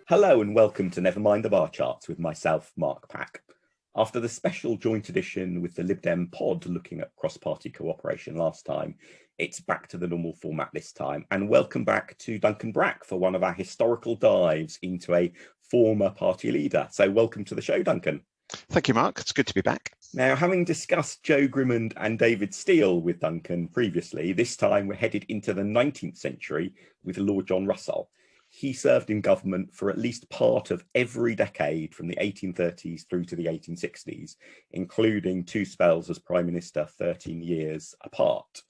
Hello and welcome to Never Mind the Bar Charts with myself, Mark Pack. After the special joint edition with the Lib Dem Pod looking at cross-party cooperation last time, it's back to the normal format this time. And welcome back to Duncan Brack for one of our historical dives into a former party leader. So welcome to the show, Duncan. Thank you, Mark. It's good to be back. Now, having discussed Joe Grimond and David Steele with Duncan previously, this time we're headed into the 19th century with Lord John Russell. He served in government for at least part of every decade from the 1830s through to the 1860s, including two spells as Prime Minister 13 years apart.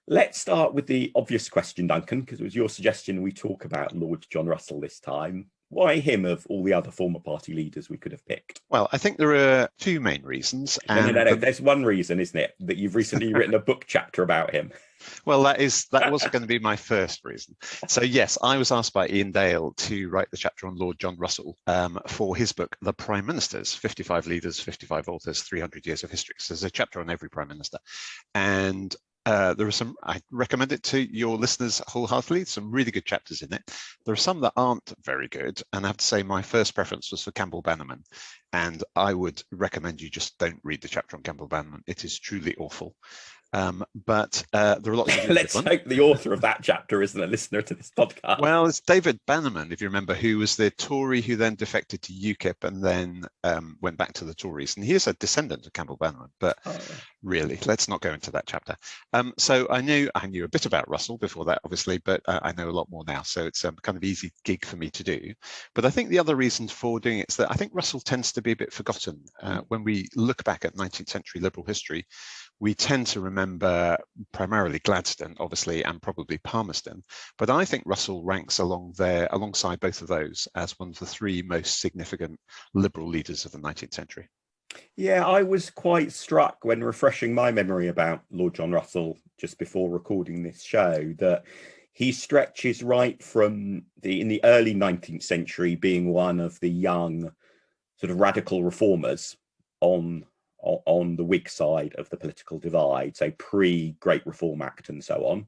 Let's start with the obvious question, Duncan, because it was your suggestion we talk about Lord John Russell this time. Why him of all the other former party leaders we could have picked? Well, I think there are two main reasons. No. There's one reason, isn't it? That you've recently written a book chapter about him. Well, that was going to be my first reason. So yes, I was asked by Ian Dale to write the chapter on Lord John Russell for his book, The Prime Ministers, 55 Leaders, 55 Authors, 300 Years of History. So there's a chapter on every Prime Minister. And there are some, I recommend it to your listeners wholeheartedly, some really good chapters in it. There are some that aren't very good. And I have to say my first preference was for Campbell Bannerman. And I would recommend you just don't read the chapter on Campbell Bannerman. It is truly awful. But there are lots of Let's hope the author of that chapter isn't a listener to this podcast. Well, it's David Bannerman, if you remember, who was the Tory who then defected to UKIP and then went back to the Tories. And he is a descendant of Campbell Bannerman, but really, let's not go into that chapter. So I knew a bit about Russell before that, obviously, but I know a lot more now. So it's a kind of easy gig for me to do. But I think the other reason for doing it is that I think Russell tends to be a bit forgotten. When we look back at 19th century liberal history, we tend to remember primarily Gladstone, obviously, and probably Palmerston. But I think Russell ranks alongside both of those as one of the three most significant liberal leaders of the 19th century. Yeah, I was quite struck when refreshing my memory about Lord John Russell just before recording this show that he stretches right from in the early 19th century being one of the young sort of radical reformers on the Whig side of the political divide, so pre-Great Reform Act and so on,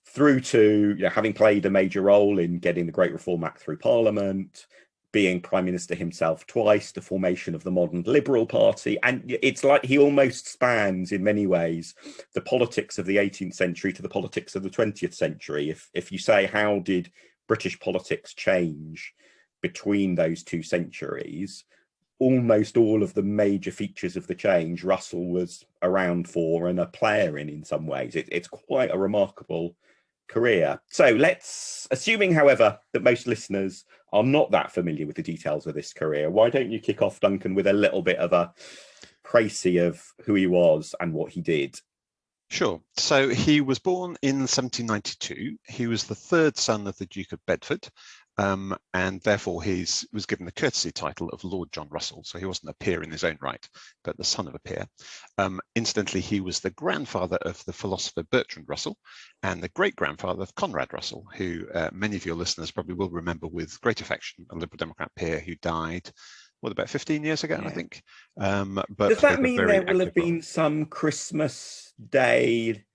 through to having played a major role in getting the Great Reform Act through Parliament, being Prime Minister himself twice, the formation of the modern Liberal Party. And it's like he almost spans, in many ways, the politics of the 18th century to the politics of the 20th century. If you say, how did British politics change between those two centuries, almost all of the major features of the change Russell was around for and a player in some ways. It's quite a remarkable career. So let's, assuming, however, that most listeners are not that familiar with the details of this career, why don't you kick off, Duncan, with a little bit of a précis of who he was and what he did? Sure. So he was born in 1792. He was the third son of the Duke of Bedford. And therefore he was given the courtesy title of Lord John Russell. So he wasn't a peer in his own right, but the son of a peer. Incidentally, he was the grandfather of the philosopher Bertrand Russell and the great-grandfather of Conrad Russell, who many of your listeners probably will remember with great affection, a Liberal Democrat peer who died, about 15 years ago, I think. But does that mean there will have been some Christmas Day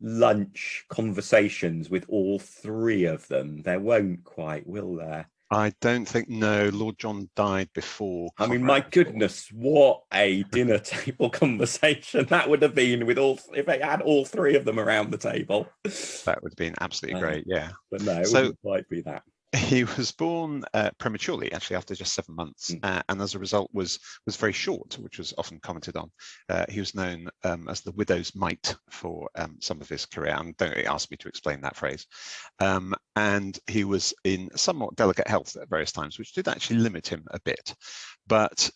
lunch conversations with all three of them? There won't quite, will there? I don't think, no. Lord John died before Conrad. I mean, my goodness, what a dinner table conversation that would have been with if they had all three of them around the table. That would have been absolutely great, yeah. But no, it wouldn't quite be that. He was born prematurely, actually, after just 7 months, and as a result was very short, which was often commented on. He was known as the widow's mite for some of his career, and don't ask me to explain that phrase. And he was in somewhat delicate health at various times, which did actually limit him a bit. But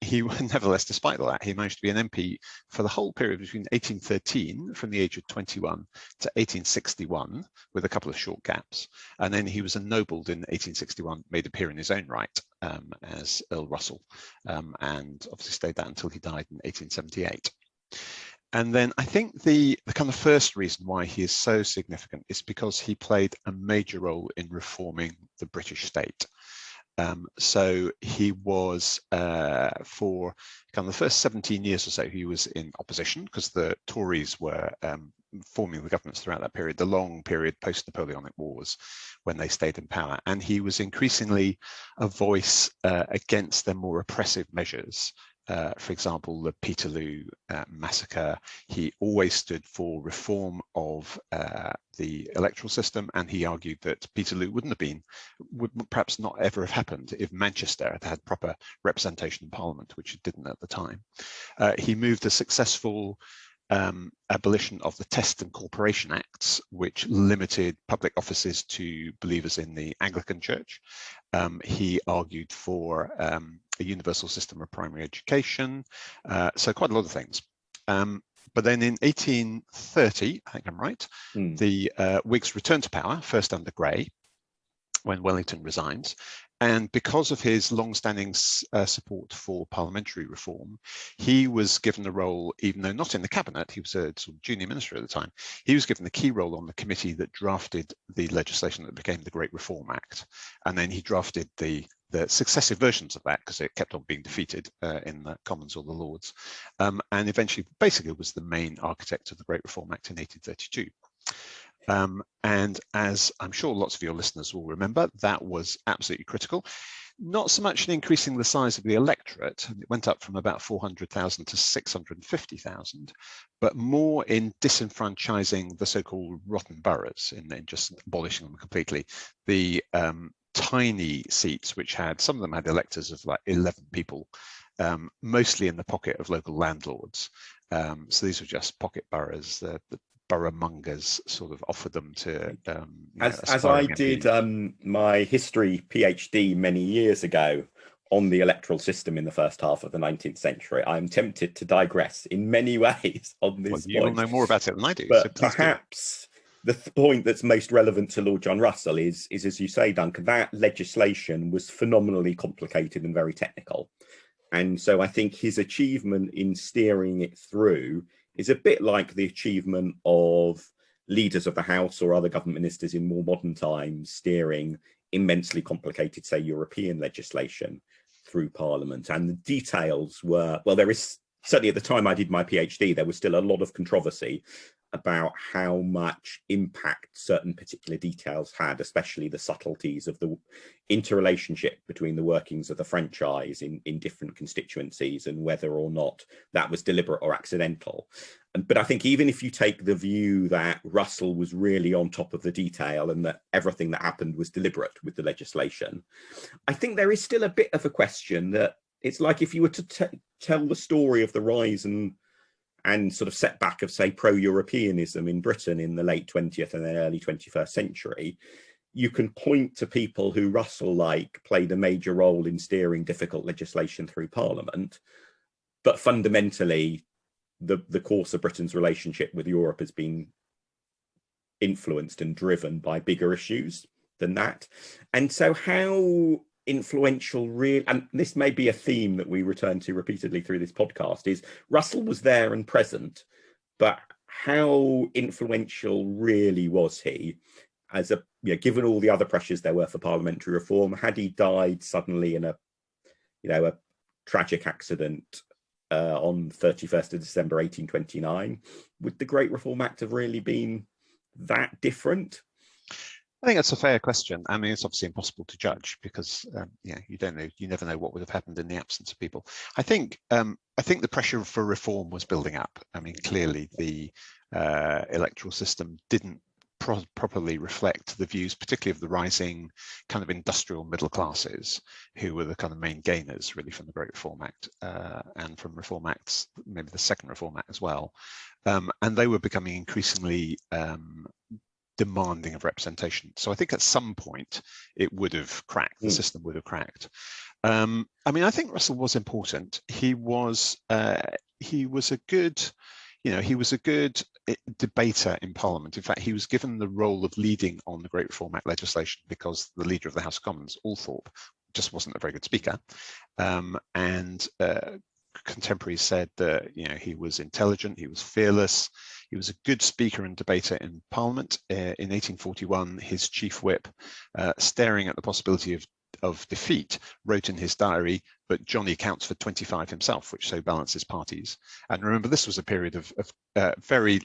he, nevertheless, despite all that, he managed to be an MP for the whole period between 1813, from the age of 21, to 1861, with a couple of short gaps. And then he was ennobled in 1861, made a peer in his own right as Earl Russell, and obviously stayed that until he died in 1878. And then I think the kind of first reason why he is so significant is because he played a major role in reforming the British state. So he was, for kind of the first 17 years or so, he was in opposition because the Tories were forming the governments throughout that period, the long period post-Napoleonic Wars, when they stayed in power. And he was increasingly a voice against their more oppressive measures. For example, the Peterloo massacre. He always stood for reform of the electoral system, and he argued that Peterloo would perhaps not ever have happened if Manchester had had proper representation in Parliament, which it didn't at the time. He moved a successful abolition of the Test and Corporation Acts, which limited public offices to believers in the Anglican Church. He argued for a universal system of primary education, so quite a lot of things. But then in 1830, I think I'm right, the Whigs returned to power, first under Grey, when Wellington resigns. And because of his long-standing support for parliamentary reform, he was given a role, even though not in the cabinet, he was a sort of junior minister at the time, he was given the key role on the committee that drafted the legislation that became the Great Reform Act. And then he drafted the successive versions of that, because it kept on being defeated in the Commons or the Lords, and eventually basically was the main architect of the Great Reform Act in 1832. And as I'm sure lots of your listeners will remember, that was absolutely critical. Not so much in increasing the size of the electorate, it went up from about 400,000 to 650,000, but more in disenfranchising the so-called rotten boroughs, in just abolishing them completely. The tiny seats, which some of them had electors of like 11 people, mostly in the pocket of local landlords. So these were just pocket boroughs. The borough mongers sort of offered them to as I did my history PhD many years ago on the electoral system in the first half of the 19th century. I'm tempted to digress in many ways on this point. You will know more about it than I do. But so perhaps the point that's most relevant to Lord John Russell is, as you say, Duncan, that legislation was phenomenally complicated and very technical. And so I think his achievement in steering it through is a bit like the achievement of leaders of the House or other government ministers in more modern times steering immensely complicated, say, European legislation through Parliament. And the details were, well, there is certainly at the time I did my PhD, there was still a lot of controversy about how much impact certain particular details had, especially the subtleties of the interrelationship between the workings of the franchise in different constituencies and whether or not that was deliberate or accidental. But I think even if you take the view that Russell was really on top of the detail and that everything that happened was deliberate with the legislation, I think there is still a bit of a question that it's like if you were to tell the story of the rise and sort of setback of, say, pro-Europeanism in Britain in the late 20th and then early 21st century, you can point to people who Russell played a major role in steering difficult legislation through Parliament, but fundamentally the course of Britain's relationship with Europe has been influenced and driven by bigger issues than that. And so how influential, really, and this may be a theme that we return to repeatedly through this podcast, is Russell was there and present, but how influential really was he as given all the other pressures there were for parliamentary reform? Had he died suddenly in a tragic accident on 31st of December 1829, would the Great Reform Act have really been that different? I think that's a fair question. I mean, it's obviously impossible to judge because you don't know, you never know what would have happened in the absence of people. I think the pressure for reform was building up. I mean, clearly the electoral system didn't properly reflect the views, particularly of the rising kind of industrial middle classes, who were the kind of main gainers really from the Great Reform Act and from Reform Acts, maybe the Second Reform Act as well. And they were becoming increasingly demanding of representation. So I think at some point it would have cracked, the system would have cracked. I mean, I think Russell was important. He was a good debater in Parliament. In fact, he was given the role of leading on the Great Reform Act legislation because the leader of the House of Commons, Althorpe, just wasn't a very good speaker. Contemporaries said that he was intelligent, he was fearless, he was a good speaker and debater in Parliament. In 1841, his chief whip, staring at the possibility of of defeat, wrote in his diary, but Johnny counts for 25 himself, which so balances parties. And remember, this was a period of very,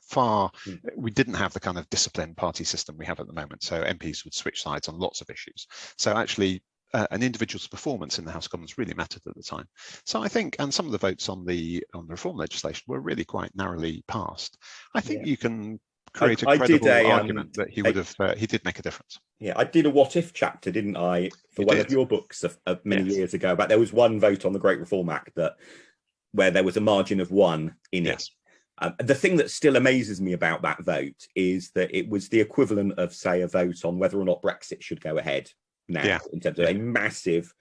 far, we didn't have the kind of disciplined party system we have at the moment. So MPs would switch sides on lots of issues. So actually, an individual's performance in the House of Commons really mattered at the time. So I think, and some of the votes on the reform legislation were really quite narrowly passed. I think you can create a credible argument that he would have, he did make a difference. Yeah, I did a what if chapter, didn't I, for one of your books of many years ago. But there was one vote on the Great Reform Act where there was a margin of 1 in it. The thing that still amazes me about that vote is that it was the equivalent of, say, a vote on whether or not Brexit should go ahead now, in terms of a massive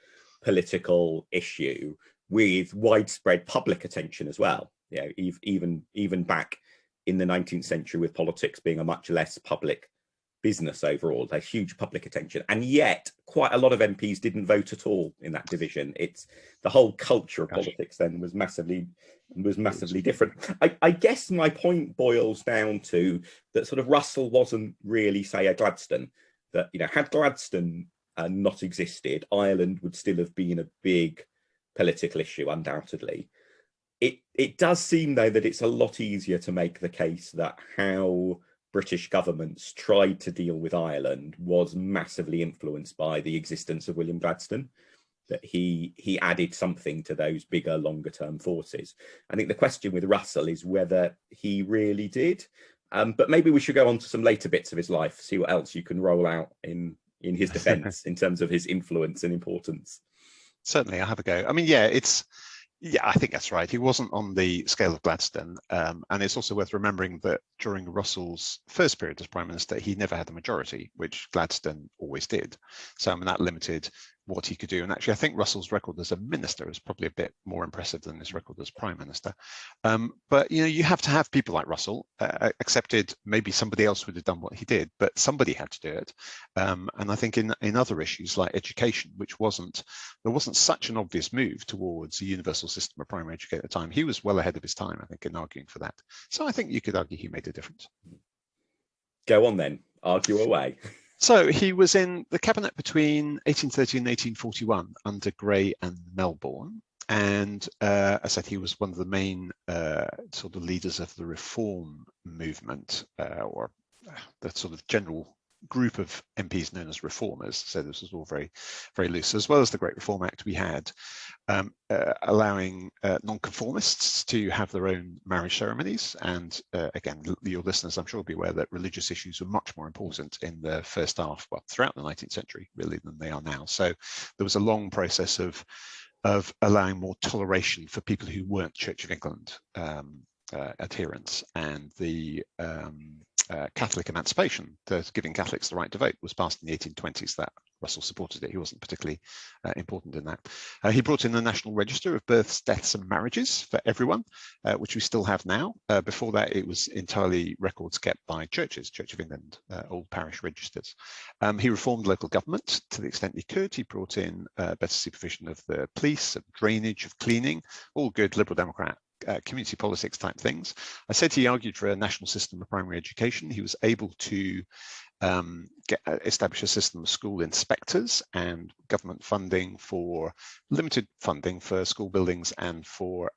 political issue with widespread public attention as well. Even back in the 19th century, with politics being a much less public business overall, there's huge public attention, and yet quite a lot of MPs didn't vote at all in that division. It's the whole culture of politics then was massively different. I guess my point boils down to that sort of Russell wasn't really, say, a Gladstone. That had Gladstone not existed, Ireland would still have been a big political issue, undoubtedly. It does seem, though, that it's a lot easier to make the case that how British governments tried to deal with Ireland was massively influenced by the existence of William Gladstone, that he added something to those bigger, longer term forces. I think the question with Russell is whether he really did. But maybe we should go on to some later bits of his life, see what else you can roll out in his defence in terms of his influence and importance. Certainly, I'll have a go. I mean, I think that's right. He wasn't on the scale of Gladstone. And it's also worth remembering that during Russell's first period as Prime Minister, he never had a majority, which Gladstone always did. So that limited what he could do. And actually, I think Russell's record as a minister is probably a bit more impressive than his record as Prime Minister. But, you have to have people like Russell, accepted maybe somebody else would have done what he did, but somebody had to do it. And I think in other issues like education, there wasn't such an obvious move towards a universal system of primary education at the time. He was well ahead of his time, I think, in arguing for that. So I think you could argue he made a difference. Go on then, argue away. So he was in the cabinet between 1830 and 1841 under Grey and Melbourne. And as I said, he was one of the main sort of leaders of the reform movement, or the sort of general group of MPs known as reformers. So this was all very, very loose. As well as the Great Reform Act, we had allowing nonconformists to have their own marriage ceremonies. And again, your listeners, I'm sure, will be aware that religious issues were much more important in the first half, throughout the 19th century, really, than they are now. So there was a long process of allowing more toleration for people who weren't Church of England adherents, and the Catholic emancipation, giving Catholics the right to vote, was passed in the 1820s. That Russell supported it. He wasn't particularly important in that. He brought in the National Register of Births, Deaths and Marriages for everyone, which we still have now. Before that, it was entirely records kept by churches, Church of England, old parish registers. He reformed local government to the extent he could. He brought in better supervision of the police, of drainage, of cleaning, all good Liberal Democrat community politics type things. I said he argued for a national system of primary education. He was able to establish a system of school inspectors and government funding for limited funding for school buildings and for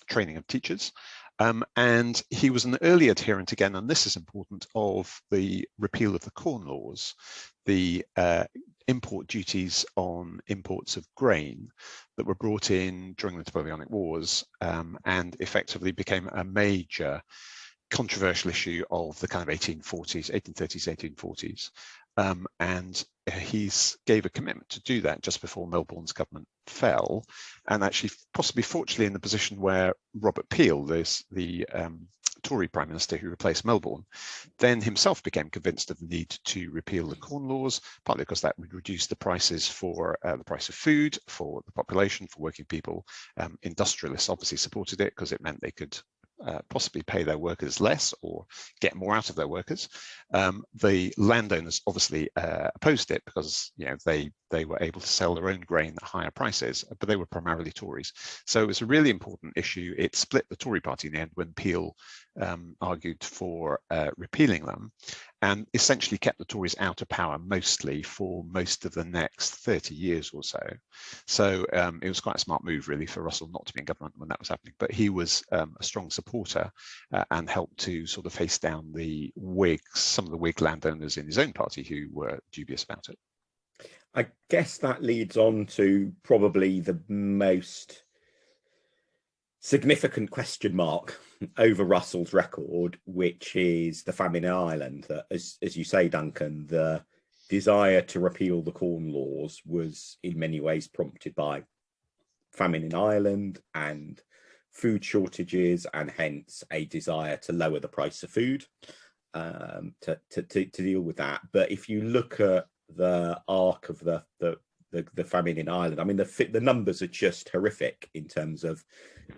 training of teachers. And he was an early adherent, again, and this is important, of the repeal of the Corn Laws, the import duties on imports of grain that were brought in during the Napoleonic Wars, and effectively became a major controversial issue of the kind of 1830s, 1840s. And he gave a commitment to do that just before Melbourne's government fell, and actually possibly fortunately in the position where Robert Peel, the Tory Prime Minister who replaced Melbourne, then himself became convinced of the need to repeal the Corn Laws, partly because that would reduce the prices for the price of food for the population, for working people. Industrialists obviously supported it because it meant they could possibly pay their workers less or get more out of their workers. The landowners obviously opposed it because they were able to sell their own grain at higher prices, but they were primarily Tories. So it was a really important issue. It split the Tory party in the end when Peel argued for repealing them. and essentially kept the Tories out of power mostly for most of the next 30 years or so. So it was quite a smart move really for Russell not to be in government when that was happening, but he was a strong supporter and helped to sort of face down the Whigs, some of the Whig landowners in his own party who were dubious about it. I guess that leads on to probably the most significant question mark over Russell's record, which is the famine in Ireland. That, as you say, Duncan, the desire to repeal the Corn Laws was in many ways prompted by famine in Ireland and food shortages, and hence a desire to lower the price of food to deal with that. But if you look at the arc of the famine in Ireland, I mean, the numbers are just horrific in terms of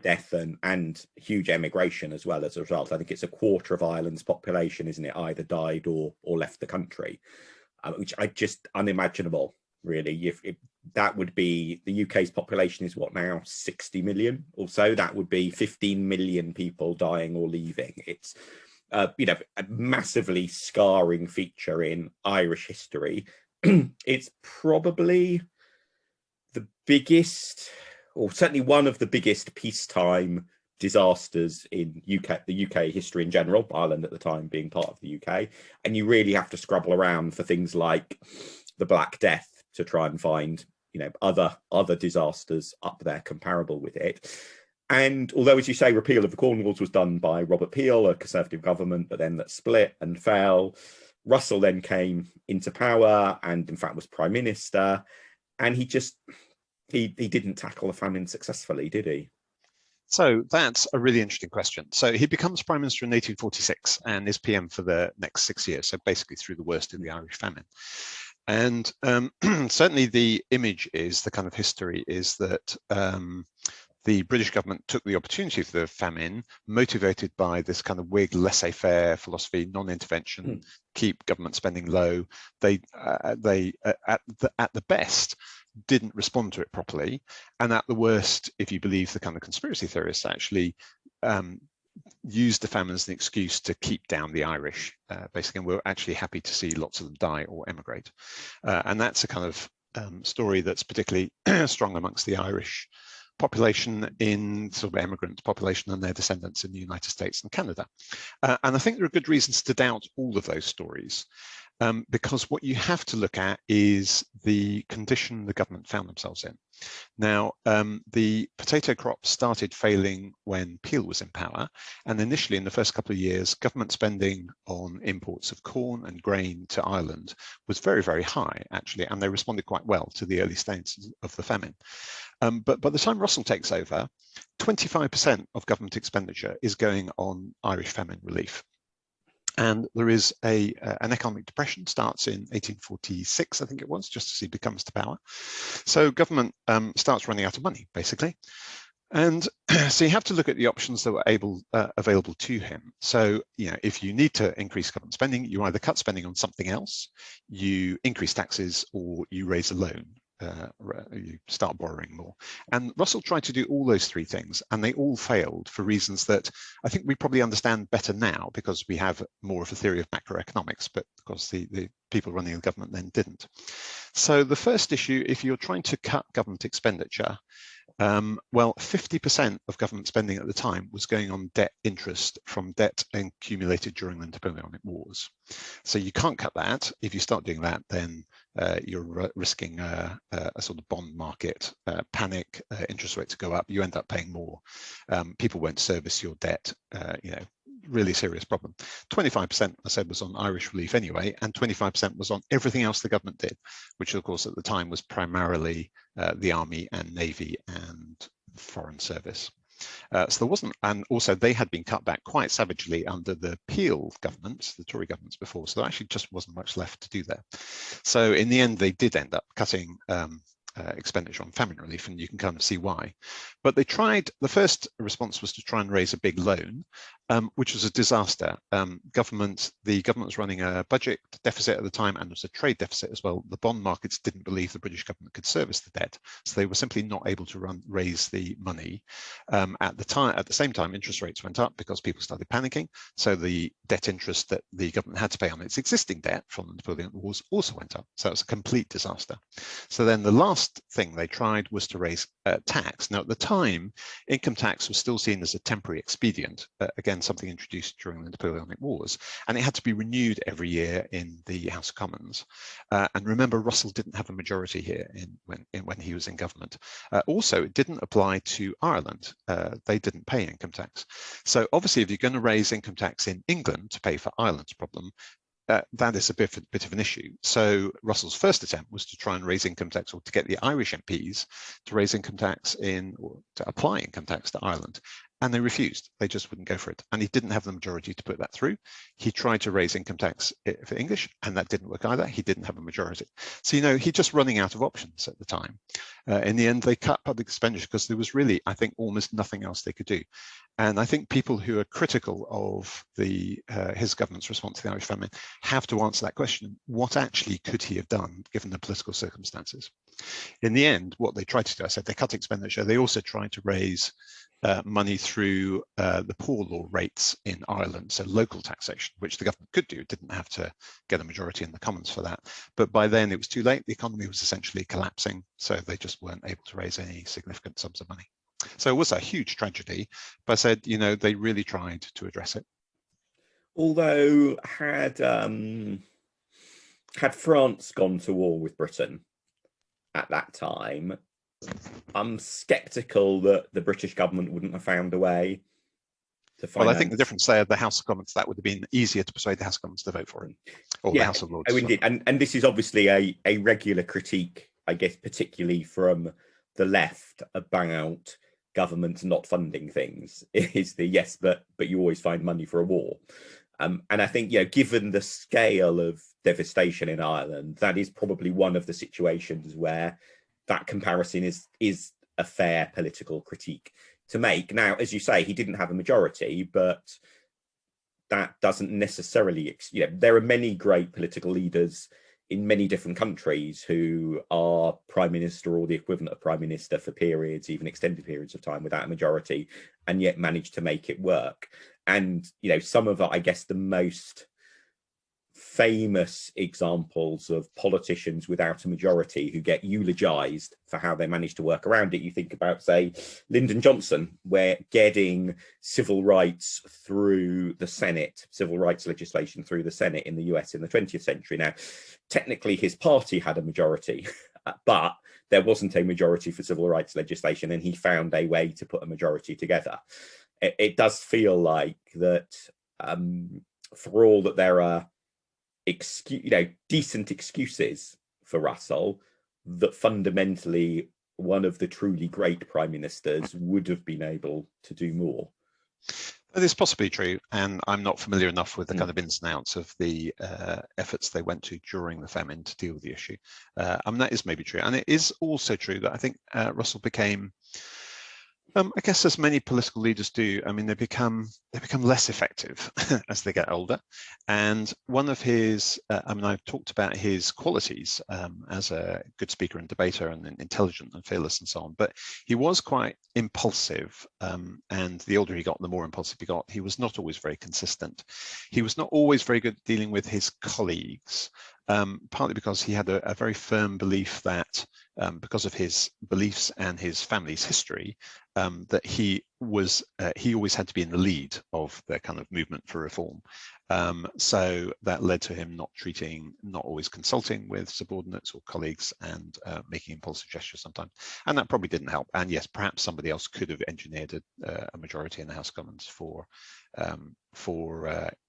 death and huge emigration as well as a result. I think it's a quarter of Ireland's population, isn't it, either died or left the country, which I just unimaginable, really. If that would be, the UK's population is what now, 60 million or so, that would be 15 million people dying or leaving. It's a massively scarring feature in Irish history. It's probably the biggest, or certainly one of the biggest, peacetime disasters in the UK history in general, Ireland at the time being part of the UK. And you really have to scrabble around for things like the Black Death to try and find, other disasters up there comparable with it. And although, as you say, repeal of the Corn Laws was done by Robert Peel, a Conservative government, but then that split and fell, Russell then came into power and, in fact, was Prime Minister. And he didn't tackle the famine successfully, did he? So that's a really interesting question. So he becomes Prime Minister in 1846 and is PM for the next 6 years, so basically through the worst of the Irish famine. And certainly the image is, the kind of history is that the British government took the opportunity for the famine, motivated by this kind of Whig laissez-faire philosophy, non-intervention, keep government spending low. They at the best didn't respond to it properly, and at the worst, if you believe the kind of conspiracy theorists, actually used the famine as an excuse to keep down the Irish, basically, and we're actually happy to see lots of them die or emigrate. And that's a kind of story that's particularly strong amongst the Irish population, in sort of emigrant population and their descendants in the United States and Canada. And I think there are good reasons to doubt all of those stories, because what you have to look at is the condition the government found themselves in. Now, the potato crop started failing when Peel was in power, and initially in the first couple of years, government spending on imports of corn and grain to Ireland was very, very high, actually, and they responded quite well to the early stages of the famine. But by the time Russell takes over, 25% of government expenditure is going on Irish famine relief. And there is an economic depression, starts in 1846, I think it was, just as he becomes to power. So government starts running out of money, basically. And so you have to look at the options that were available to him. So, if you need to increase government spending, you either cut spending on something else, you increase taxes, or you raise a loan. You start borrowing more. And Russell tried to do all those three things, and they all failed for reasons that I think we probably understand better now, because we have more of a theory of macroeconomics, but of course the people running the government then didn't. So the first issue, if you're trying to cut government expenditure, well, 50% of government spending at the time was going on debt interest from debt accumulated during the Napoleonic Wars. So you can't cut that. If you start doing that, then you're risking a sort of bond market panic, interest rates go up, you end up paying more. People won't service your debt, really serious problem. 25%, I said, was on Irish relief anyway, and 25% was on everything else the government did, which of course at the time was primarily the army and navy and foreign service. So there wasn't, and also they had been cut back quite savagely under the Peel governments, the Tory governments before, so there actually just wasn't much left to do there. So in the end, they did end up cutting expenditure on famine relief, and you can kind of see why. But they tried, the first response was to try and raise a big loan, which was a disaster. The government was running a budget deficit at the time, and there was a trade deficit as well. The bond markets didn't believe the British government could service the debt, so they were simply not able to raise the money. At the same time, interest rates went up because people started panicking. So the debt interest that the government had to pay on its existing debt from the Napoleonic Wars also went up. So it was a complete disaster. So then the last thing they tried was to raise tax. Now, at the time, income tax was still seen as a temporary expedient, again, something introduced during the Napoleonic Wars, and it had to be renewed every year in the House of Commons. And remember, Russell didn't have a majority here when he was in government. Also, it didn't apply to Ireland. They didn't pay income tax. So obviously, if you're going to raise income tax in England to pay for Ireland's problem, that is a bit of an issue. So Russell's first attempt was to try and raise income tax, or to get the Irish MPs to raise income tax or to apply income tax to Ireland. And they refused. They just wouldn't go for it. And he didn't have the majority to put that through. He tried to raise income tax for English, and that didn't work either. He didn't have a majority. So, he's just running out of options at the time. In the end, they cut public expenditure because there was really, I think, almost nothing else they could do. And I think people who are critical of his government's response to the Irish famine have to answer that question. What actually could he have done given the political circumstances? In the end, what they tried to do, I said they cut expenditure. They also tried to raise money through the poor law rates in Ireland, so local taxation, which the government could do. It didn't have to get a majority in the Commons for that. But by then it was too late. The economy was essentially collapsing, so they just weren't able to raise any significant sums of money. So it was a huge tragedy, but I said, they really tried to address it. Although had France gone to war with Britain at that time, I'm sceptical that the British government wouldn't have found a way to finance. Well, I think the difference there, the House of Commons, that would have been easier to persuade the House of Commons to vote for it, or the House of Lords. Oh, indeed. And this is obviously a regular critique, I guess, particularly from the left about governments not funding things, is the yes, but you always find money for a war. And I think, given the scale of devastation in Ireland, that is probably one of the situations where that comparison is a fair political critique to make. Now, as you say, he didn't have a majority, but that doesn't necessarily, there are many great political leaders in many different countries who are prime minister or the equivalent of prime minister for periods, even extended periods of time, without a majority, and yet manage to make it work. And, some of, I guess, the most famous examples of politicians without a majority who get eulogized for how they managed to work around it. You think about, say, Lyndon Johnson, where getting civil rights through the Senate, civil rights legislation through the Senate in the US in the 20th century. Now, technically his party had a majority, but there wasn't a majority for civil rights legislation, and he found a way to put a majority together. It does feel like that, for all that there are decent excuses for Russell, that fundamentally one of the truly great prime ministers would have been able to do more. That is possibly true, and I'm not familiar enough with the kind of ins and outs of the efforts they went to during the famine to deal with the issue. That is maybe true, and it is also true that I think Russell became, I guess, as many political leaders do, they become less effective as they get older. And one of his, I've talked about his qualities as a good speaker and debater, and intelligent and fearless and so on, but he was quite impulsive. And the older he got, the more impulsive he got. He was not always very consistent. He was not always very good at dealing with his colleagues. Partly because he had a very firm belief that because of his beliefs and his family's history, that he always had to be in the lead of the kind of movement for reform. So that led to him not always consulting with subordinates or colleagues, and making impulsive gestures sometimes. And that probably didn't help. And yes, perhaps somebody else could have engineered a majority in the House of Commons for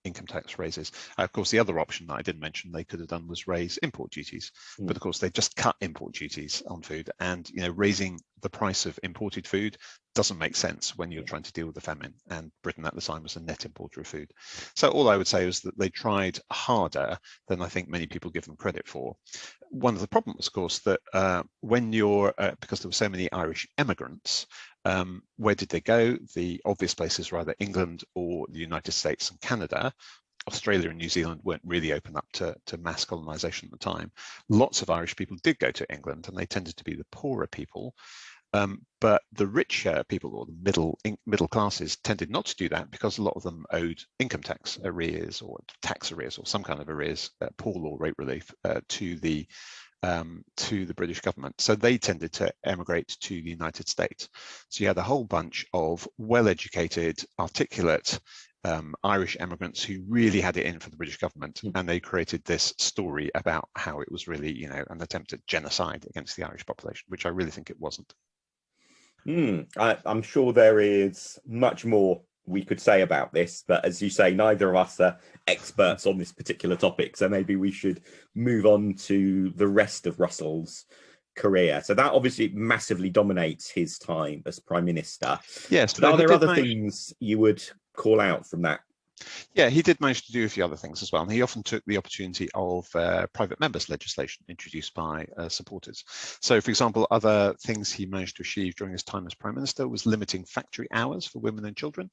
income tax raises. Of course, the other option that I didn't mention they could have done was raise import duties, but of course they just cut import duties on food, and raising the price of imported food doesn't make sense when you're trying to deal with the famine, and Britain at the time was a net importer of food. So all I would say is that they tried harder than I think many people give them credit for. One of the problems, of course, that when you're, because there were so many Irish emigrants, where did they go? The obvious places were either England or the United States and Canada. Australia and New Zealand weren't really open up to mass colonisation at the time. Lots of Irish people did go to England, and they tended to be the poorer people. But the richer people, or the middle classes, tended not to do that because a lot of them owed income tax arrears or tax arrears or some kind of arrears, poor law rate relief to the British government. So they tended to emigrate to the United States. So you had a whole bunch of well-educated, articulate Irish immigrants who really had it in for the British government, and they created this story about how it was really, an attempt at genocide against the Irish population, which I really think it wasn't. I'm sure there is much more we could say about this, but as you say, neither of us are experts on this particular topic, so maybe we should move on to the rest of Russell's career. So that obviously massively dominates his time as Prime Minister. Yes, but are there other things you would call out from that? Yeah, he did manage to do a few other things as well, and he often took the opportunity of private members' legislation introduced by supporters. So, for example, other things he managed to achieve during his time as Prime Minister was limiting factory hours for women and children,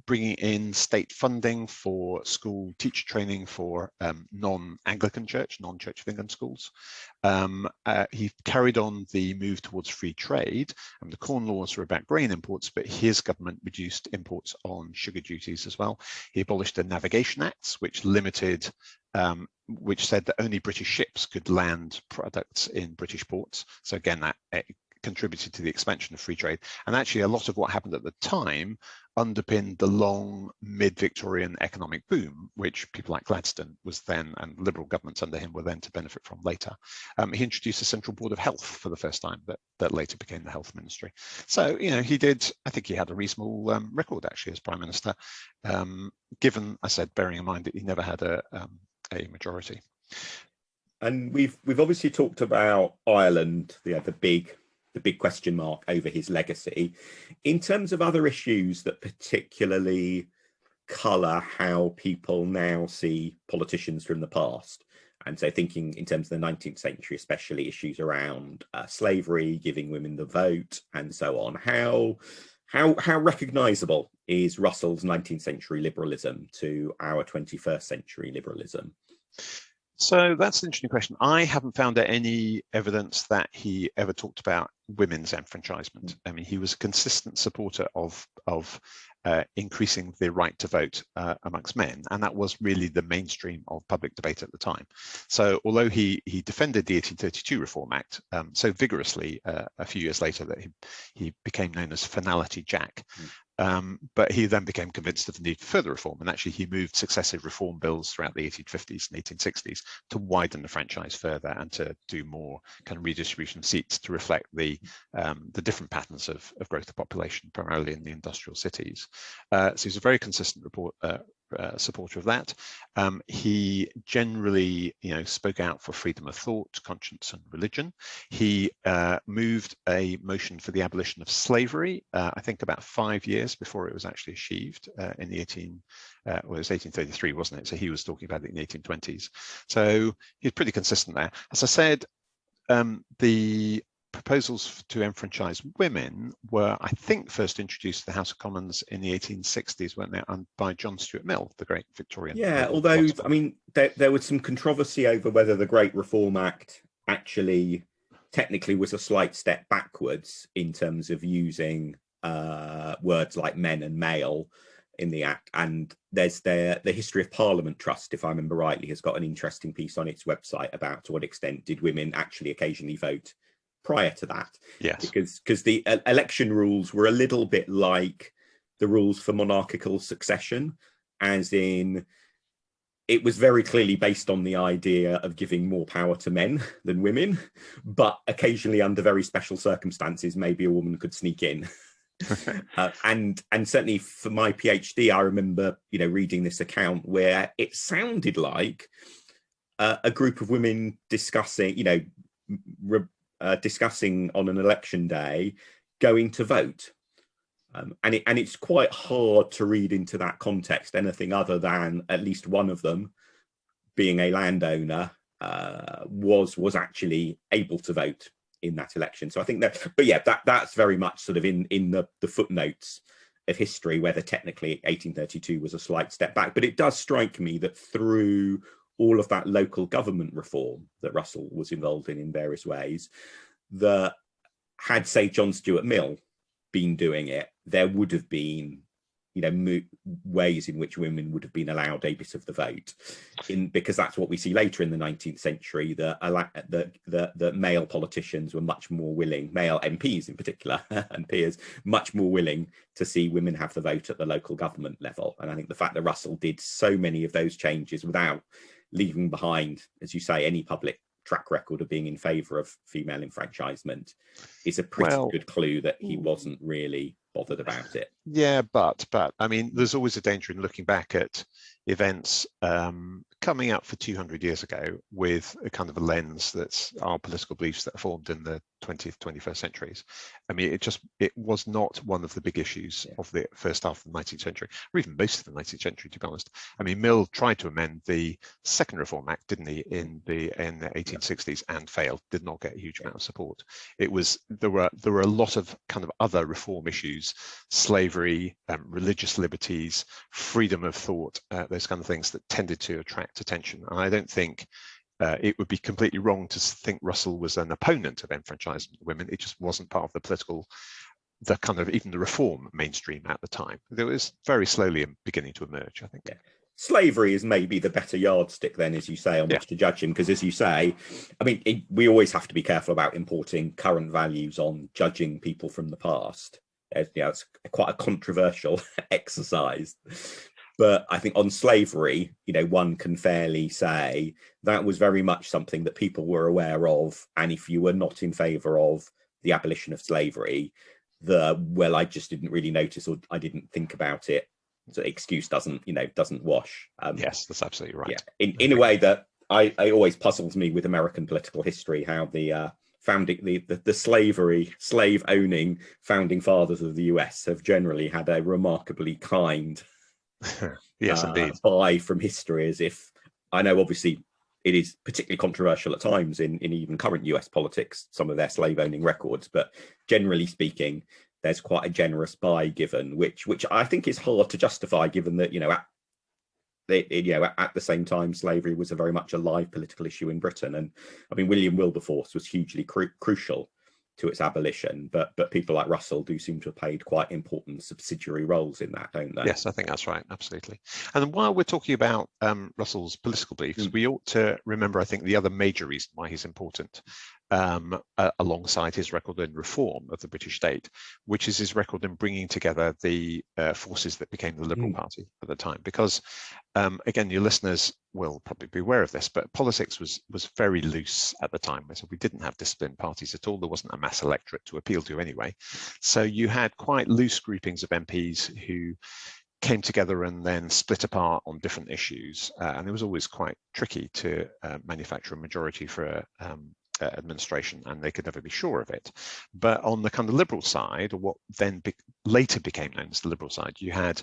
bringing in state funding for school teacher training for non-Anglican Church, non-Church of England schools. He carried on the move towards free trade, and the Corn Laws were about grain imports, but his government reduced imports on sugar duties as well. He abolished the Navigation Acts, which limited, which said that only British ships could land products in British ports. So again, that contributed to the expansion of free trade. And actually, a lot of what happened at the time underpinned the long mid-Victorian economic boom, which people like Gladstone was then, and Liberal governments under him were then to benefit from later. He introduced a central board of health for the first time, that later became the health ministry. So, he did, I think he had a reasonable record actually as Prime Minister, given, I said, bearing in mind that he never had a majority. And we've obviously talked about Ireland, the big question mark over his legacy. In terms of other issues that particularly colour how people now see politicians from the past, and so thinking in terms of the 19th century, especially issues around slavery, giving women the vote, and so on, how recognisable is Russell's 19th century liberalism to our 21st century liberalism? So that's an interesting question. I haven't found any evidence that he ever talked about women's enfranchisement. I mean, he was a consistent supporter of increasing the right to vote amongst men, and that was really the mainstream of public debate at the time. So although he defended the 1832 Reform Act so vigorously a few years later that he became known as Finality Jack, but he then became convinced of the need for further reform, and actually he moved successive reform bills throughout the 1850s and 1860s to widen the franchise further and to do more kind of redistribution of seats to reflect the different patterns of growth of population, primarily in the industrial cities. So he's a very consistent supporter of that. He generally, spoke out for freedom of thought, conscience, and religion. He moved a motion for the abolition of slavery, I think about 5 years before it was actually achieved in the it was 1833, wasn't it? So he was talking about it in the 1820s. So he's pretty consistent there. As I said, the proposals to enfranchise women were, I think, first introduced to the House of Commons in the 1860s, weren't they, by John Stuart Mill, the great Victorian. Yeah, although, philosopher. I mean, there was some controversy over whether the Great Reform Act actually technically was a slight step backwards in terms of using words like men and male in the Act. And there's the History of Parliament Trust, if I remember rightly, has got an interesting piece on its website about to what extent did women actually occasionally vote prior to that. Yes, because the election rules were a little bit like the rules for monarchical succession, as in it was very clearly based on the idea of giving more power to men than women, but occasionally under very special circumstances maybe a woman could sneak in. And certainly for my PhD, I remember reading this account where it sounded like a group of women discussing discussing on an election day going to vote. And it's quite hard to read into that context anything other than at least one of them, being a landowner, was actually able to vote in that election. So I think that, but yeah, that's very much sort of in the footnotes of history, whether technically 1832 was a slight step back. But it does strike me that through all of that local government reform that Russell was involved in various ways, that had, say, John Stuart Mill been doing it, there would have been, ways in which women would have been allowed a bit of the vote, because that's what we see later in the 19th century, that male politicians were much more willing, male MPs in particular, and peers, much more willing to see women have the vote at the local government level. And I think the fact that Russell did so many of those changes without leaving behind, as you say, any public track record of being in favour of female enfranchisement is a pretty good clue that he wasn't really bothered about it. Yeah, but I mean, there's always a danger in looking back at events coming up for 200 years ago with a kind of a lens that's our political beliefs that are formed in the 20th, 21st centuries. I mean, it was not one of the big issues of the first half of the 19th century, or even most of the 19th century, to be honest. I mean, Mill tried to amend the Second Reform Act, didn't he, in the 1860s, and failed, did not get a huge amount of support. There were a lot of kind of other reform issues, slavery, religious liberties, freedom of thought, those kind of things that tended to attract attention. And I don't think it would be completely wrong to think Russell was an opponent of enfranchisement of women. It just wasn't part of the kind of even the reform mainstream at the time. It was very slowly beginning to emerge, I think. Yeah. Slavery is maybe the better yardstick then, as you say, on which to judge him, because as you say, I mean, we always have to be careful about importing current values on judging people from the past. It's quite a controversial exercise. But I think on slavery, one can fairly say that was very much something that people were aware of. And if you were not in favour of the abolition of slavery, I just didn't really notice, or I didn't think about it. So excuse doesn't wash. Yes, that's absolutely right. Yeah, in a way that I always puzzles me with American political history, how the slave owning founding fathers of the US have generally had a remarkably kind yes, indeed, buy from history, as if, I know obviously it is particularly controversial at times in even current US politics, some of their slave owning records, but generally speaking, there's quite a generous buy given, which I think is hard to justify, given that at the same time slavery was a very much a live political issue in Britain. And I mean, William Wilberforce was hugely crucial to its abolition, but people like Russell do seem to have played quite important subsidiary roles in that, don't they? Yes, I think that's right, absolutely. And while we're talking about Russell's political beliefs, we ought to remember, I think, the other major reason why he's important, alongside his record in reform of the British state, which is his record in bringing together the forces that became the Liberal Party at the time. Because, again, your listeners will probably be aware of this, but politics was very loose at the time. So we didn't have disciplined parties at all. There wasn't a mass electorate to appeal to anyway. So you had quite loose groupings of MPs who came together and then split apart on different issues. And it was always quite tricky to manufacture a majority for administration, and they could never be sure of it. But on the kind of Liberal side, or what then later became known as the Liberal side, you had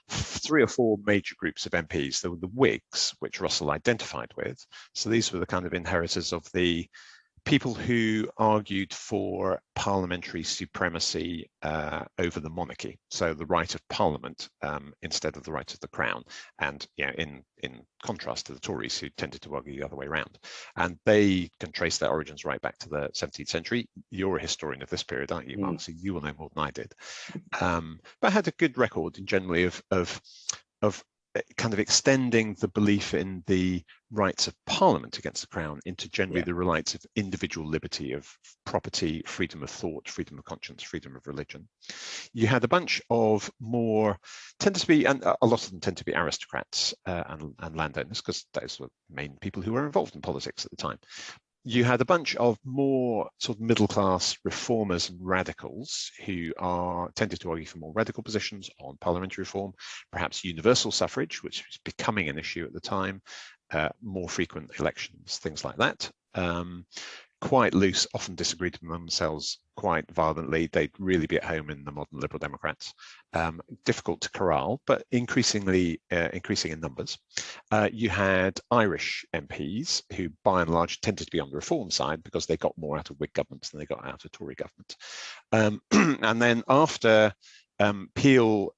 3 or 4 major groups of MPs. There were the Whigs, which Russell identified with. So these were the kind of inheritors of the people who argued for parliamentary supremacy over the monarchy, so the right of Parliament instead of the right of the Crown, and in contrast to the Tories, who tended to argue the other way around. And they can trace their origins right back to the 17th century. You're a historian of this period, aren't you, Mark? So you will know more than I did. But had a good record generally of kind of extending the belief in the rights of Parliament against the Crown into generally the rights of individual liberty, of property, freedom of thought, freedom of conscience, freedom of religion. You had a bunch of more, and a lot of them tend to be aristocrats and landowners, because those were the main people who were involved in politics at the time. You had a bunch of more sort of middle-class reformers and radicals who tended to argue for more radical positions on parliamentary reform, perhaps universal suffrage, which was becoming an issue at the time, more frequent elections, things like that. quite loose, often disagreed among themselves quite violently. They'd really be at home in the modern Liberal Democrats. Difficult to corral, but increasing in numbers. You had Irish MPs who, by and large, tended to be on the reform side because they got more out of Whig governments than they got out of Tory government. And then after Peel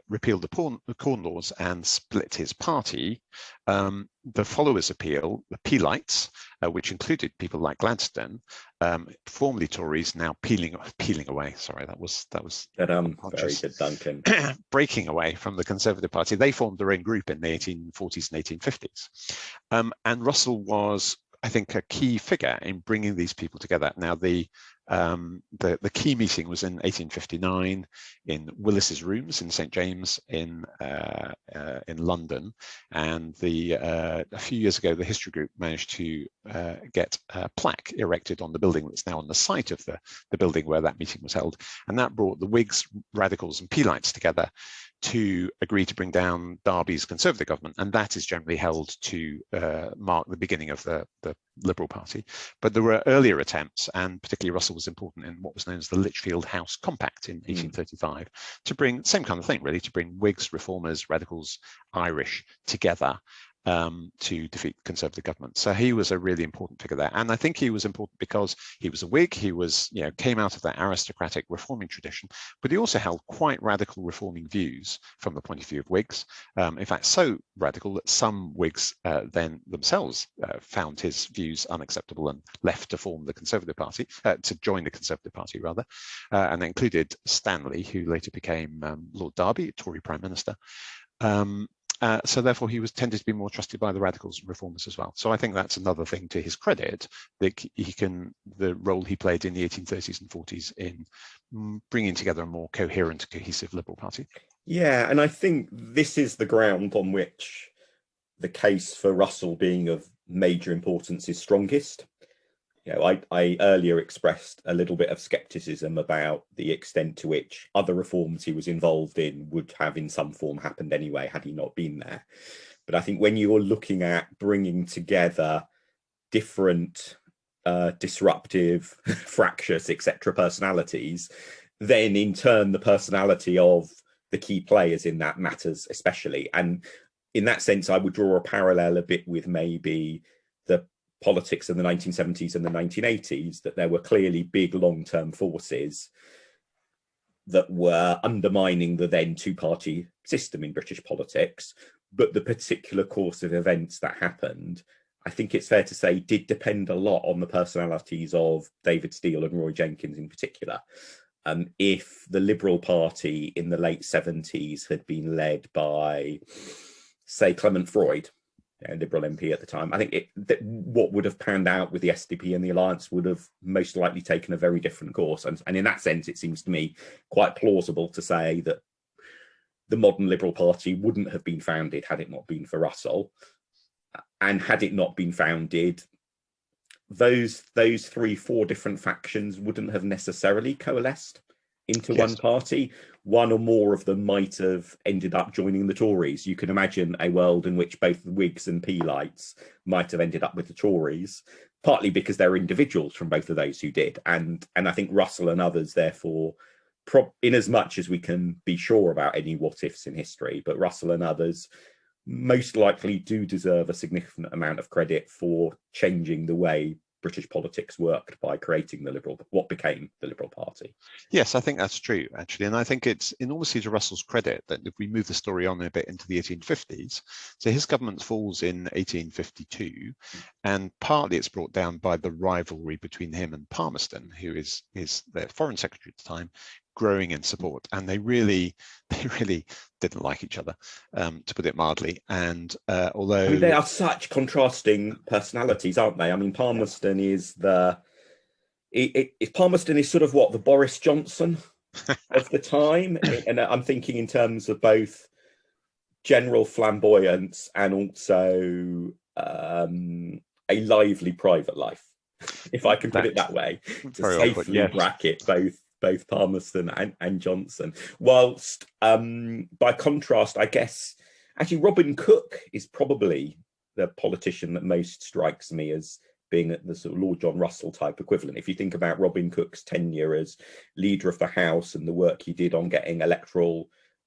repealed the Corn Laws and split his party, the followers of Peel, the Peelites, which included people like Gladstone, formerly Tories, now peeling away. Sorry, that was very good, Duncan. Breaking away from the Conservative Party. They formed their own group in the 1840s and 1850s. And Russell was, I think, a key figure in bringing these people together. Now, the key meeting was in 1859 in Willis's Rooms in St James in London, and a few years ago the history group managed to get a plaque erected on the building that's now on the site of the building where that meeting was held, and that brought the Whigs, Radicals and Peelites together to agree to bring down Derby's Conservative government, and that is generally held to mark the beginning of the Liberal Party. But there were earlier attempts, and particularly Russell was important in what was known as the Lichfield House Compact in 1835, to bring, same kind of thing really, to bring Whigs, Reformers, Radicals, Irish together to defeat Conservative government. So he was a really important figure there, and I think he was important because he was a Whig. He was, came out of that aristocratic reforming tradition, but he also held quite radical reforming views from the point of view of Whigs. In fact, so radical that some Whigs then themselves found his views unacceptable and left to form the Conservative Party, to join the Conservative Party rather, and they included Stanley, who later became Lord Derby, Tory Prime Minister. So therefore, he was tended to be more trusted by the Radicals and Reformers as well. So I think that's another thing to his credit, that the role he played in the 1830s and 40s in bringing together a more coherent, cohesive Liberal Party. Yeah, and I think this is the ground on which the case for Russell being of major importance is strongest. I earlier expressed a little bit of skepticism about the extent to which other reforms he was involved in would have in some form happened anyway had he not been there. But I think when you're looking at bringing together different disruptive, fractious, etc. personalities, then in turn the personality of the key players in that matters especially. And in that sense, I would draw a parallel a bit with maybe the politics of the 1970s and the 1980s, that there were clearly big long-term forces that were undermining the then two-party system in British politics, but the particular course of events that happened, I think it's fair to say, did depend a lot on the personalities of David Steele and Roy Jenkins in particular. If the Liberal Party in the late 70s had been led by, say, Clement Freud, a Liberal MP at the time, I think what would have panned out with the SDP and the Alliance would have most likely taken a very different course. And in that sense, it seems to me quite plausible to say that the modern Liberal Party wouldn't have been founded had it not been for Russell. And had it not been founded, those 3-4 different factions wouldn't have necessarily coalesced into one party. One or more of them might have ended up joining the Tories. You can imagine a world in which both the Whigs and Peelites might have ended up with the Tories, partly because there are individuals from both of those who did. And I think Russell and others, therefore, in as much as we can be sure about any what-ifs in history, but Russell and others most likely do deserve a significant amount of credit for changing the way British politics worked by creating what became the Liberal Party. Yes, I think that's true, actually. And I think it's enormously to Russell's credit that if we move the story on a bit into the 1850s, so his government falls in 1852, and partly it's brought down by the rivalry between him and Palmerston, who is their foreign secretary at the time, growing in support. And they really didn't like each other, to put it mildly. And although they are such contrasting personalities, aren't they? I mean, Palmerston is Palmerston is sort of what, the Boris Johnson of the time, and I'm thinking in terms of both general flamboyance and also a lively private life, if I can put it that way, to safely bracket both Palmerston and Johnson. Whilst by contrast, I guess actually Robin Cook is probably the politician that most strikes me as being the sort of Lord John Russell type equivalent. If you think about Robin Cook's tenure as leader of the House and the work he did on getting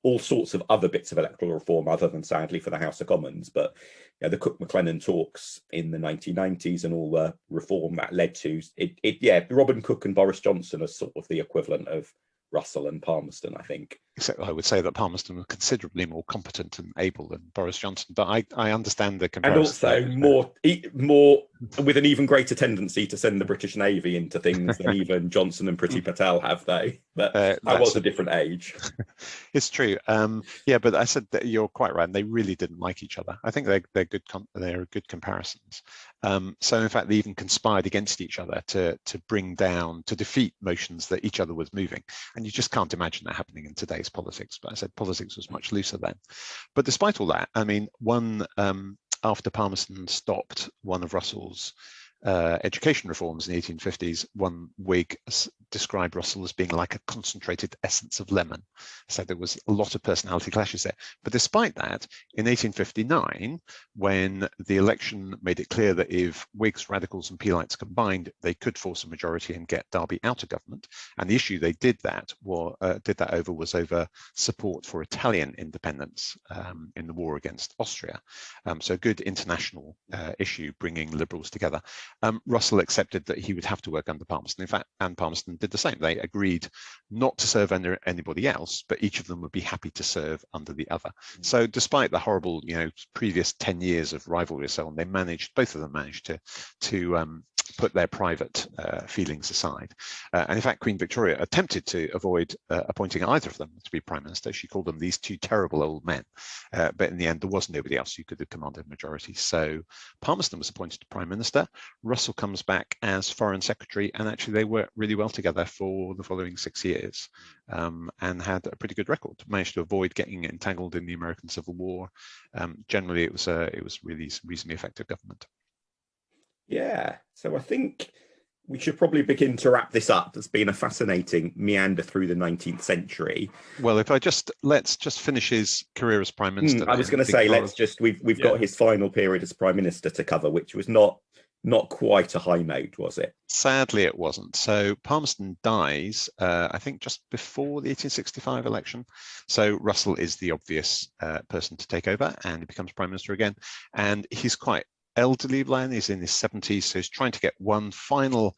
all sorts of other bits of electoral reform, other than sadly for the House of Commons, but the Cook-McLennan talks in the 1990s and all the reform that led to it. Robin Cook and Boris Johnson are sort of the equivalent of Russell and Palmerston, I think. Except I would say that Palmerston was considerably more competent and able than Boris Johnson, but I understand the comparison. And also more with an even greater tendency to send the British Navy into things than even Johnson and Priti Patel have, though. But that was a different age. It's true. But I said that you're quite right. They really didn't like each other. I think they're good comparisons. So in fact, they even conspired against each other to defeat motions that each other was moving. And you just can't imagine that happening in today's politics. But I said politics was much looser then. But despite all that, I mean, after Palmerston stopped one of Russell's education reforms in the 1850s, one Whig described Russell as being like a concentrated essence of lemon. So there was a lot of personality clashes there. But despite that, in 1859, when the election made it clear that if Whigs, Radicals and Peelites combined, they could force a majority and get Derby out of government. And the issue they did that was over support for Italian independence in the war against Austria. So a good international issue bringing Liberals together. Russell accepted that he would have to work under Palmerston. In fact, and Palmerston did the same. They agreed not to serve under anybody else, but each of them would be happy to serve under the other. So despite the horrible, previous 10 years of rivalry and so on, both of them managed to put their private feelings aside. And in fact, Queen Victoria attempted to avoid appointing either of them to be Prime Minister. She called them these two terrible old men. But in the end, there was nobody else who could have commanded a majority. So Palmerston was appointed to Prime Minister. Russell comes back as Foreign Secretary, and actually they worked really well together for the following 6 years and had a pretty good record. Managed to avoid getting entangled in the American Civil War. Generally, it was really reasonably effective government. Yeah, so I think we should probably begin to wrap this up. It's been a fascinating meander through the 19th century. Well, let's just finish his career as Prime Minister. I was going to say, we've got his final period as Prime Minister to cover, which was not quite a high note, was it? Sadly, it wasn't. So Palmerston dies, I think, just before the 1865 election. So Russell is the obvious person to take over, and he becomes Prime Minister again. And he's quite elderly then, he's in his 70s, so he's trying to get one final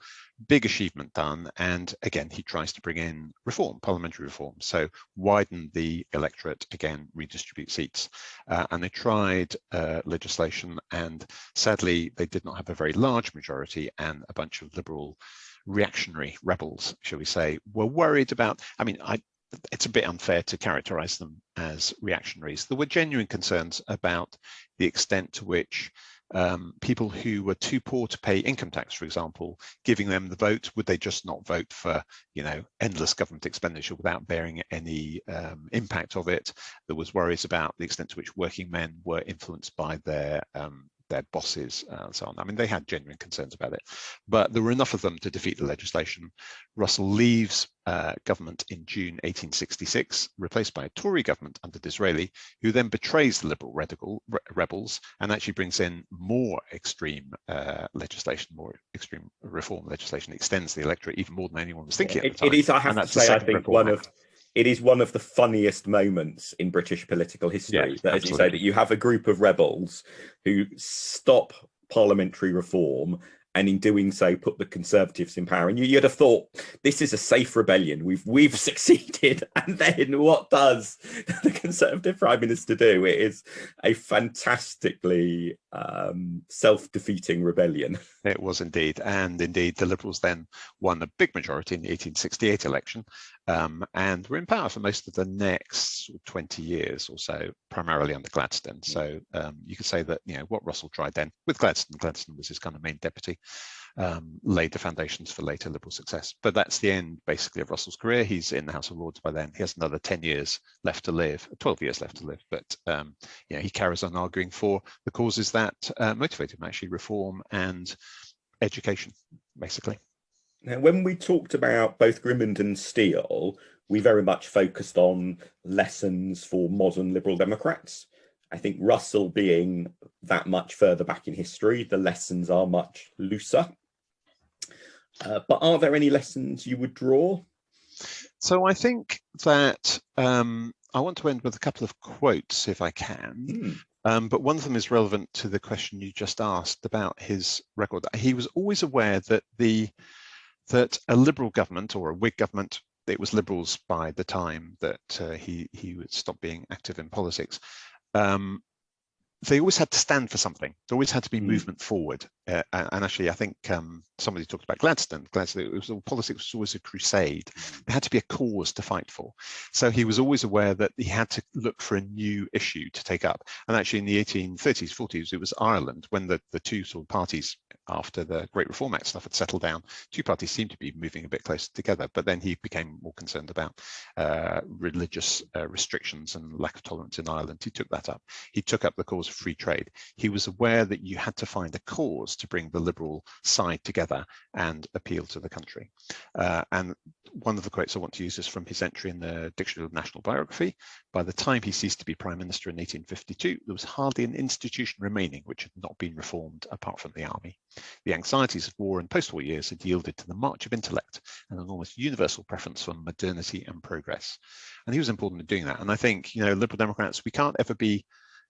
big achievement done. And again, he tries to bring in reform, parliamentary reform. So widen the electorate, again, redistribute seats. And they tried legislation, and sadly, they did not have a very large majority, and a bunch of liberal reactionary rebels, shall we say, were worried about, it's a bit unfair to characterize them as reactionaries. There were genuine concerns about the extent to which people who were too poor to pay income tax, for example, giving them the vote, would they just not vote for, endless government expenditure without bearing any impact of it? There was worries about the extent to which working men were influenced by their bosses and so on. They had genuine concerns about it, but there were enough of them to defeat the legislation. Russell leaves government in June 1866, replaced by a Tory government under Disraeli, who then betrays the Liberal rebels and actually brings in more extreme legislation, more extreme reform legislation, extends the electorate even more than anyone was thinking at the time. It is, I have to say, I think it is one of the funniest moments in British political history, that, as you say, that you have a group of rebels who stop parliamentary reform, and in doing so put the Conservatives in power. And you'd have thought, this is a safe rebellion, we've succeeded. And then what does the Conservative Prime Minister do? It is a fantastically self-defeating rebellion. It was indeed. And indeed, the Liberals then won a big majority in the 1868 election, and were in power for most of the next 20 years or so, primarily under Gladstone. So you could say that, what Russell tried then with Gladstone was his kind of main deputy, laid the foundations for later Liberal success. But that's the end, basically, of Russell's career. He's in the House of Lords by then. He has another 10 years left to live, 12 years left to live. But he carries on arguing for the causes that motivated him, actually, reform and education, basically. Now, when we talked about both Grimond and Steele, we very much focused on lessons for modern Liberal Democrats. I think Russell being that much further back in history, the lessons are much looser. But are there any lessons you would draw? So I think that I want to end with a couple of quotes, if I can. But one of them is relevant to the question you just asked about his record. He was always aware that that a Liberal government or a Whig government, it was Liberals by the time that he would stop being active in politics, they always had to stand for something. There always had to be movement forward. And actually, I think somebody talked about Gladstone. Politics was always a crusade. There had to be a cause to fight for. So he was always aware that he had to look for a new issue to take up. And actually, in the 1830s, 40s, it was Ireland when the two sort of parties, after the Great Reform Act stuff had settled down, two parties seemed to be moving a bit closer together. But then he became more concerned about religious restrictions and lack of tolerance in Ireland. He took that up. He took up the cause of free trade. He was aware that you had to find a cause to bring the Liberal side together and appeal to the country. And one of the quotes I want to use is from his entry in the Dictionary of National Biography. By the time he ceased to be Prime Minister in 1852, there was hardly an institution remaining which had not been reformed apart from the army. The anxieties of war and post-war years had yielded to the march of intellect and an almost universal preference for modernity and progress. And he was important in doing that. And I think, Liberal Democrats, we can't ever be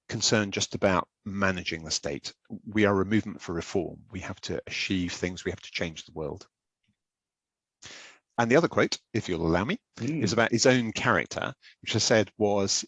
concerned just about managing the state. We are a movement for reform. We have to achieve things. We have to change the world. And the other quote, if you'll allow me, is about his own character, which I said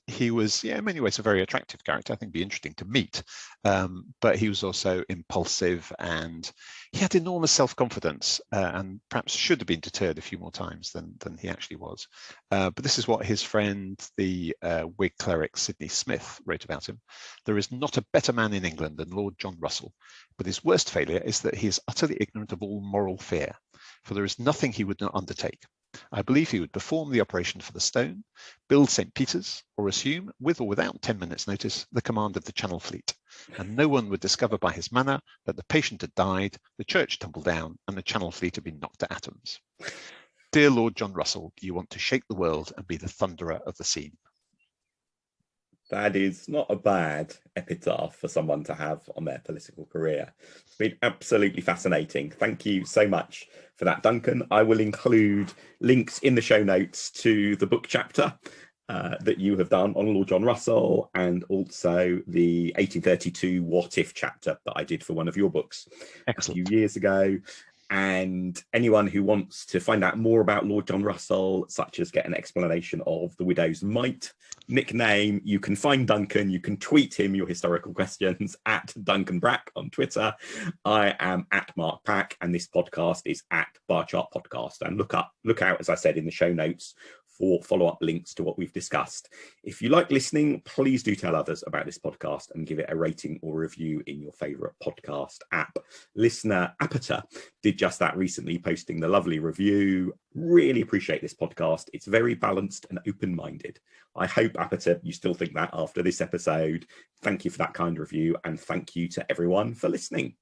he was, in many ways, a very attractive character. I think it'd be interesting to meet. But he was also impulsive and he had enormous self-confidence and perhaps should have been deterred a few more times than he actually was. But this is what his friend, the Whig cleric Sidney Smith, wrote about him. There is not a better man in England than Lord John Russell, but his worst failure is that he is utterly ignorant of all moral fear, for there is nothing he would not undertake. I believe he would perform the operation for the stone, build St. Peter's, or assume, with or without 10 minutes' notice, the command of the Channel Fleet. And no one would discover by his manner that the patient had died, the church tumbled down, and the Channel Fleet had been knocked to atoms. Dear Lord John Russell, you want to shake the world and be the thunderer of the scene. That is not a bad epitaph for someone to have on their political career. It's been absolutely fascinating. Thank you so much for that, Duncan. I will include links in the show notes to the book chapter that you have done on Lord John Russell, and also the 1832 What If chapter that I did for one of your books a few years ago. And anyone who wants to find out more about Lord John Russell, such as get an explanation of the widow's mite nickname, you can find Duncan, you can tweet him your historical questions at Duncan Brack on Twitter. I am at Mark Pack, and this podcast is at Bar Chart Podcast. And look out, as I said in the show notes, for follow-up links to what we've discussed. If you like listening, please do tell others about this podcast and give it a rating or review in your favourite podcast app. Listener Apata did just that recently, posting the lovely review. Really appreciate this podcast. It's very balanced and open-minded. I hope, Apata, you still think that after this episode. Thank you for that kind review, and thank you to everyone for listening.